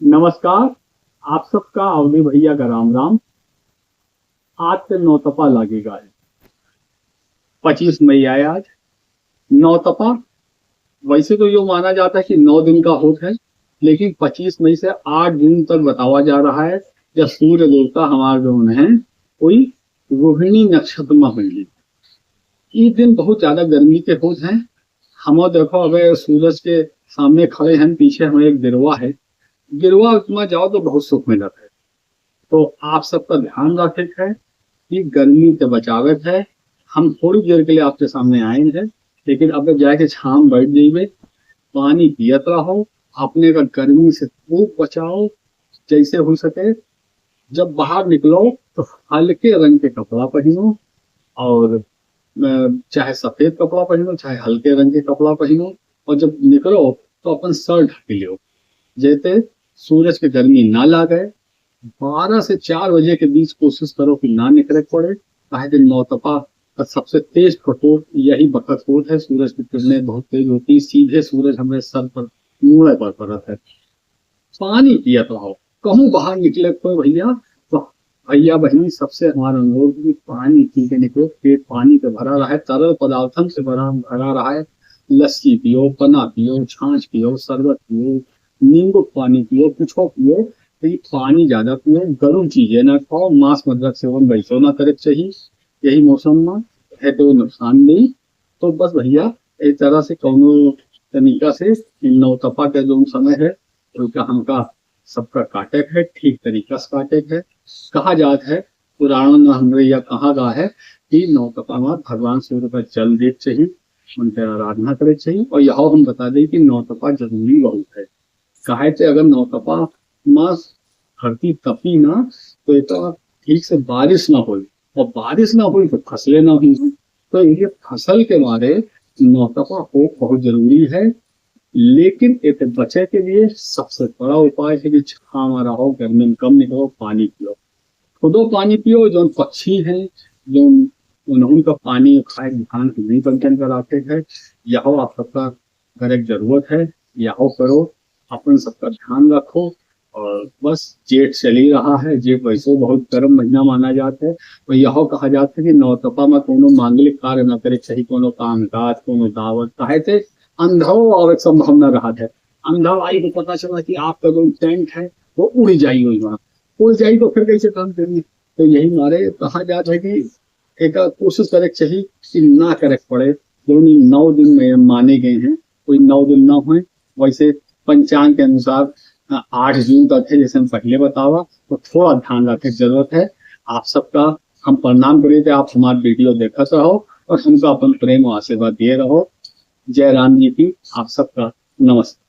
नमस्कार। आप सबका अवधि भैया का राम राम। आज से नौतपा लगेगा है। 25 मई आए आज। नौतपा वैसे तो यो माना जाता है कि 9 दिन का होता है, लेकिन 25 मई से 8 दिन तक बतावा जा रहा है जब सूर्य देवता हमारे जो है कोई रोहिणी नक्षत्र में होंगे। इस दिन बहुत ज्यादा गर्मी के होते हैं। हम देखो अगर सूरज के सामने खड़े हैं, पीछे हमें एक गिरवा है। गिरवा में जाओ तो बहुत सुख मिलता है। तो आप सबका ध्यान रखे है कि गर्मी से बचावे है। हम थोड़ी देर के लिए आपके सामने आए हैं, लेकिन अब जाके छाम बैठ जाइए, पानी पियत रहो, अपने का गर्मी से खूब बचाओ जैसे हो सके। जब बाहर निकलो तो हल्के रंग के कपड़ा पहनो, और चाहे सफेद कपड़ा पहनो चाहे हल्के रंग के कपड़ा पहनो, और जब निकलो तो अपन सर ढक लो, जैसे सूरज की गर्मी ना लागे। 12 से 4 बजे के बीच कोशिश करो कि ना निकले पड़े, काहे दिन नौतपा का सबसे तेज प्रकोप यही बखत होता है। सूरज की किरणें बहुत तेज होती है, सीधे सूरज हमारे सर पर मुंह पर पड़ता है। पानी पियत रहो, कहूँ बाहर निकले कोई भैया तो भैया बहनी सबसे हमारा अनुरोध कि पानी पी के निकलो। पेट पानी पे भरा रहा है, तरल पदार्थन से भरा भरा रहा है। लस्सी पियो, पना पियो, छाछ पियो, शरबत पियो, नींबू पानी पियो, कुछ पियो। तो ये पानी ज्यादा पियो, गर्म चीजें ना खाओ, मांस मदिरा सेवन वैसो ना करे चाहिए यही मौसम में है, तो नुकसान नहीं। तो बस भैया एक तरह से कौनो तरीका से नौतपा का जो समय है उनका हमका सबका काटक है, ठीक तरीका से काटक है। कहा जाता है पुराणों में हमरे या कहा गया है कि नौतपा में भगवान सूर्य का जल देख चाहिए, उनके आराधना करे चाहिए। और यह हम बता दें कि नौतपा जरूरी बहुत है। कहे थे अगर नौतपा में धरती तपी ना तो एक ठीक से बारिश ना हो, और बारिश ना हुई तो फसलें ना हुई। तो ये फसल के मारे नौतपा हो बहुत जरूरी है। लेकिन एक बचे के लिए सबसे बड़ा उपाय है कि छांव रहो, गर्मी में कम निकलो, पानी पियो, खुदो पानी पियो। जो पक्षी हैं जो उनका पानी खाए ध्यान नहीं कंटेन कराते हैं, यह आप सबका अगर एक जरूरत है यह करो, अपन सबका ध्यान रखो। और बस जेठ चल ही रहा है, जेठ वैसे बहुत गर्म महीना माना जाता है। तो यह कहा जाता है कि नौतपा में कोनो मांगलिक कार्य न करे चाहिए, कोनो काम काज कोनो दावत कहे थे अंधव और एक संभावना रहा है। अंधव आई तो पता चला कि आपका जो टेंट है वो उड़ जाई, हुई वहां उड़ जाई तो फिर कैसे काम करेंगे। तो यही मारे कहा जाता है कि एक कोशिश करे चाहिए कि ना करे पड़े। जो 9 दिन में माने गए हैं, कोई 9 दिन ना हुए। वैसे पंचांग के अनुसार 8 जून तक है, जैसे हम पहले बतावा। तो थोड़ा ध्यान रखने की जरूरत है। आप सबका हम प्रणाम करिए थे, आप हमारे वीडियो देखते रहो और हमका अपन प्रेम और आशीर्वाद दिए रहो। जय राम जी की। आप सबका नमस्ते।